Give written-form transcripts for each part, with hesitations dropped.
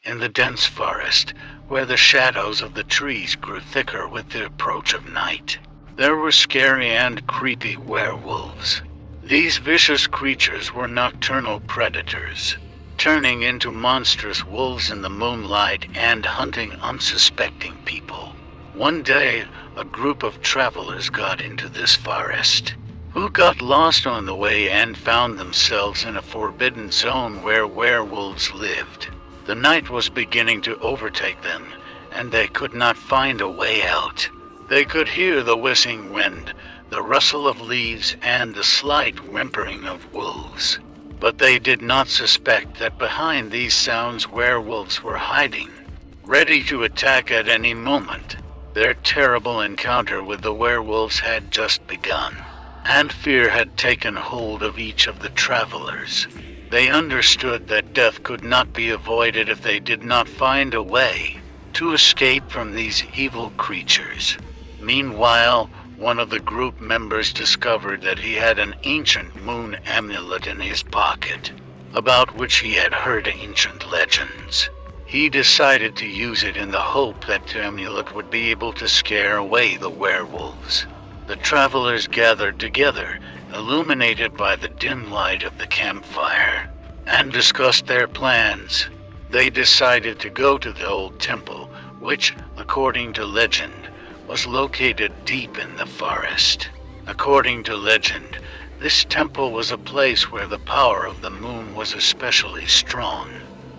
in the dense forest, where the shadows of the trees grew thicker with the approach of night, there were scary and creepy werewolves. These vicious creatures were nocturnal predators, turning into monstrous wolves in the moonlight and hunting unsuspecting people. One day, a group of travelers got into this forest, who got lost on the way and found themselves in a forbidden zone where werewolves lived. The night was beginning to overtake them, and they could not find a way out. They could hear the whistling wind, the rustle of leaves, and the slight whimpering of wolves. But they did not suspect that behind these sounds werewolves were hiding, ready to attack at any moment. Their terrible encounter with the werewolves had just begun, and fear had taken hold of each of the travelers. They understood that death could not be avoided if they did not find a way to escape from these evil creatures. Meanwhile, one of the group members discovered that he had an ancient moon amulet in his pocket, about which he had heard ancient legends. He decided to use it in the hope that the amulet would be able to scare away the werewolves. The travelers gathered together, illuminated by the dim light of the campfire, and discussed their plans. They decided to go to the old temple, which, according to legend, was located deep in the forest. According to legend, this temple was a place where the power of the moon was especially strong,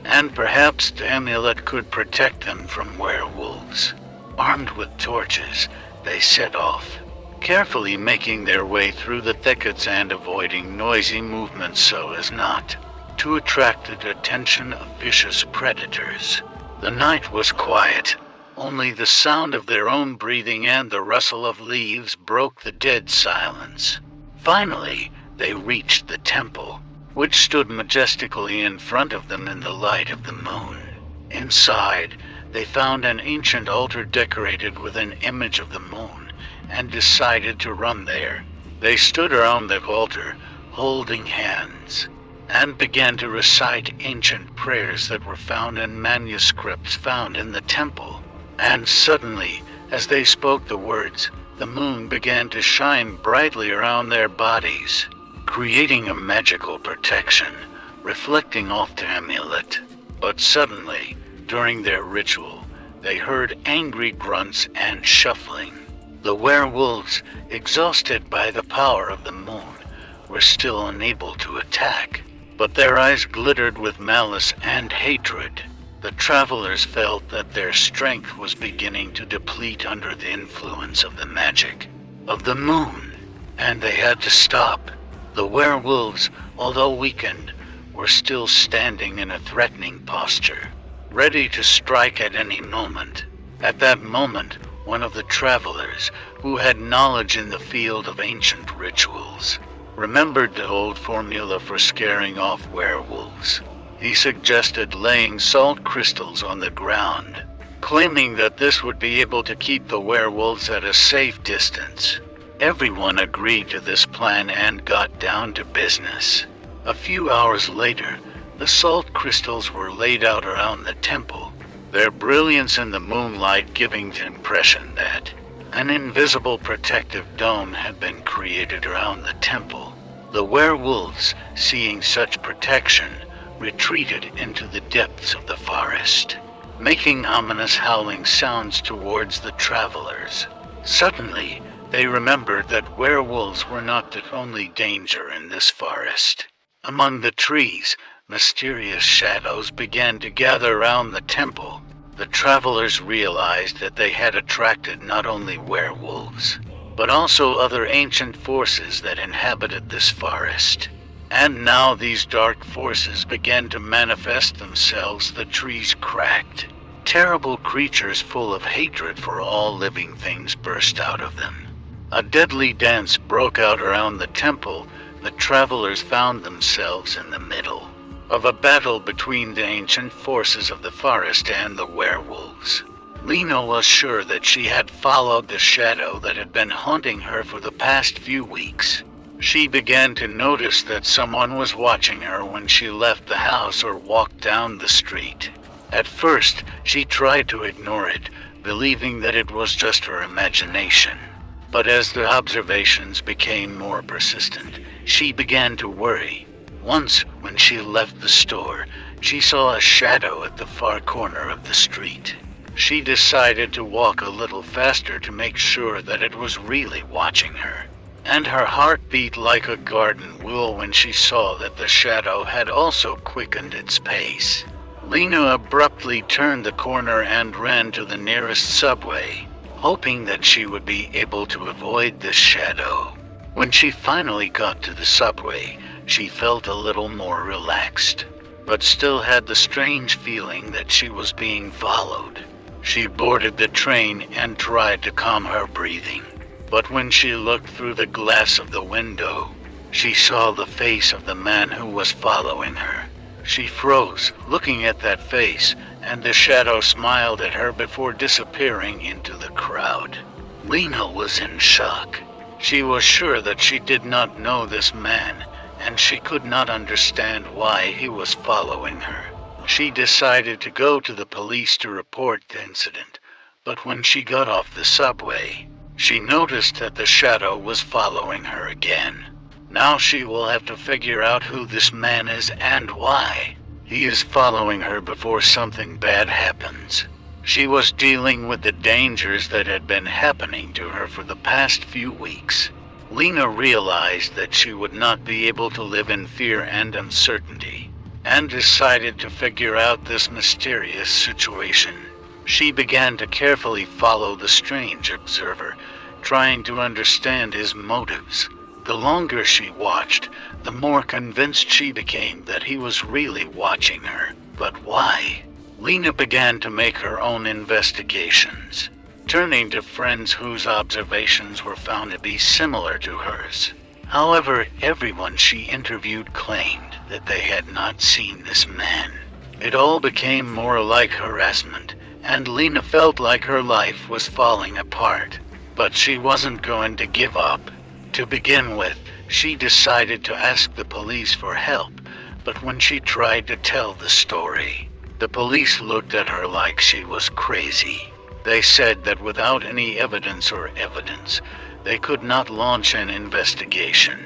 and perhaps the amulet could protect them from werewolves. Armed with torches, they set off, carefully making their way through the thickets and avoiding noisy movements so as not to attract the attention of vicious predators. The night was quiet. Only the sound of their own breathing and the rustle of leaves broke the dead silence. Finally, they reached the temple, which stood majestically in front of them in the light of the moon. Inside, they found an ancient altar decorated with an image of the moon, and decided to run there. They stood around the altar, holding hands, and began to recite ancient prayers that were found in manuscripts found in the temple. And suddenly, as they spoke the words, the moon began to shine brightly around their bodies, creating a magical protection, reflecting off the amulet. But suddenly, during their ritual, they heard angry grunts and shuffling. The werewolves, exhausted by the power of the moon, were still unable to attack, but their eyes glittered with malice and hatred. The travelers felt that their strength was beginning to deplete under the influence of the magic of the moon, and they had to stop. The werewolves, although weakened, were still standing in a threatening posture, ready to strike at any moment. At that moment, one of the travelers, who had knowledge in the field of ancient rituals, remembered the old formula for scaring off werewolves. He suggested laying salt crystals on the ground, claiming that this would be able to keep the werewolves at a safe distance. Everyone agreed to this plan and got down to business. A few hours later, the salt crystals were laid out around the temple, their brilliance in the moonlight giving the impression that an invisible protective dome had been created around the temple. The werewolves, seeing such protection, retreated into the depths of the forest, making ominous howling sounds towards the travelers. Suddenly, they remembered that werewolves were not the only danger in this forest. Among the trees, mysterious shadows began to gather around the temple. The travelers realized that they had attracted not only werewolves, but also other ancient forces that inhabited this forest. And now these dark forces began to manifest themselves. The trees cracked. Terrible creatures full of hatred for all living things burst out of them. A deadly dance broke out around the temple. The travelers found themselves in the middle of a battle between the ancient forces of the forest and the werewolves. Lena was sure that she had followed the shadow that had been haunting her for the past few weeks. She began to notice that someone was watching her when she left the house or walked down the street. At first, she tried to ignore it, believing that it was just her imagination. But as the observations became more persistent, she began to worry. Once, when she left the store, she saw a shadow at the far corner of the street. She decided to walk a little faster to make sure that it was really watching her. And her heart beat like a garden wheel when she saw that the shadow had also quickened its pace. Lena abruptly turned the corner and ran to the nearest subway, hoping that she would be able to avoid this shadow. When she finally got to the subway, she felt a little more relaxed, but still had the strange feeling that she was being followed. She boarded the train and tried to calm her breathing, but when she looked through the glass of the window, she saw the face of the man who was following her. She froze, looking at that face, and the shadow smiled at her before disappearing into the crowd. Lena was in shock. She was sure that she did not know this man, and she could not understand why he was following her. She decided to go to the police to report the incident, but when she got off the subway, she noticed that the shadow was following her again. Now she will have to figure out who this man is and why. He is following her before something bad happens. She was dealing with the dangers that had been happening to her for the past few weeks. Lena realized that she would not be able to live in fear and uncertainty, and decided to figure out this mysterious situation. She began to carefully follow the strange observer, trying to understand his motives. The longer she watched, the more convinced she became that he was really watching her. But why? Lena began to make her own investigations, turning to friends whose observations were found to be similar to hers. However, everyone she interviewed claimed that they had not seen this man. It all became more like harassment, and Lena felt like her life was falling apart. But she wasn't going to give up. To begin with, she decided to ask the police for help, but when she tried to tell the story, the police looked at her like she was crazy. They said that without any evidence, they could not launch an investigation.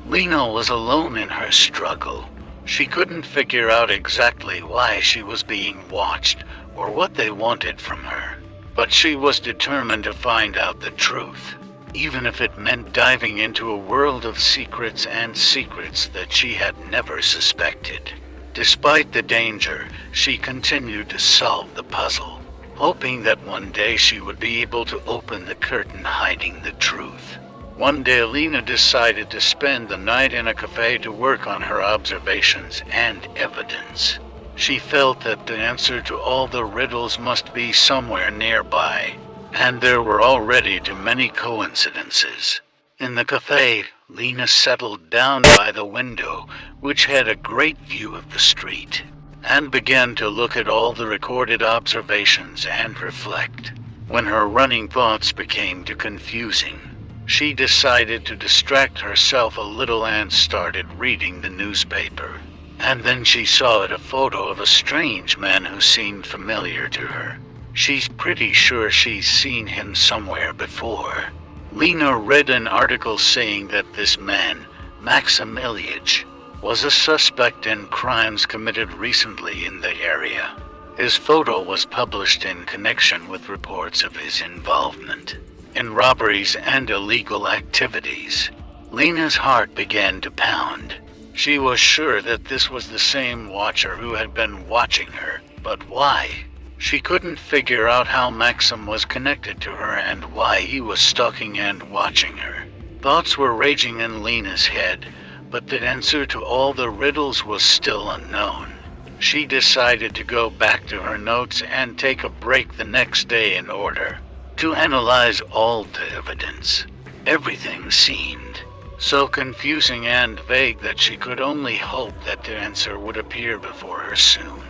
Lena was alone in her struggle. She couldn't figure out exactly why she was being watched or what they wanted from her, but she was determined to find out the truth, even if it meant diving into a world of secrets and secrets that she had never suspected. Despite the danger, she continued to solve the puzzle, hoping that one day she would be able to open the curtain hiding the truth. One day, Lena decided to spend the night in a cafe to work on her observations and evidence. She felt that the answer to all the riddles must be somewhere nearby, and there were already too many coincidences. In the cafe, Lena settled down by the window, which had a great view of the street, and began to look at all the recorded observations and reflect. When her running thoughts became too confusing, she decided to distract herself a little and started reading the newspaper. And then she saw a photo of a strange man who seemed familiar to her. She's pretty sure she's seen him somewhere before. Lena read an article saying that this man, Maxim Ilyich, was a suspect in crimes committed recently in the area. His photo was published in connection with reports of his involvement in robberies and illegal activities. Lena's heart began to pound. She was sure that this was the same watcher who had been watching her, but why? She couldn't figure out how Maxim was connected to her and why he was stalking and watching her. Thoughts were raging in Lena's head, but the answer to all the riddles was still unknown. She decided to go back to her notes and take a break the next day in order to analyze all the evidence. Everything seemed so confusing and vague that she could only hope that the answer would appear before her soon.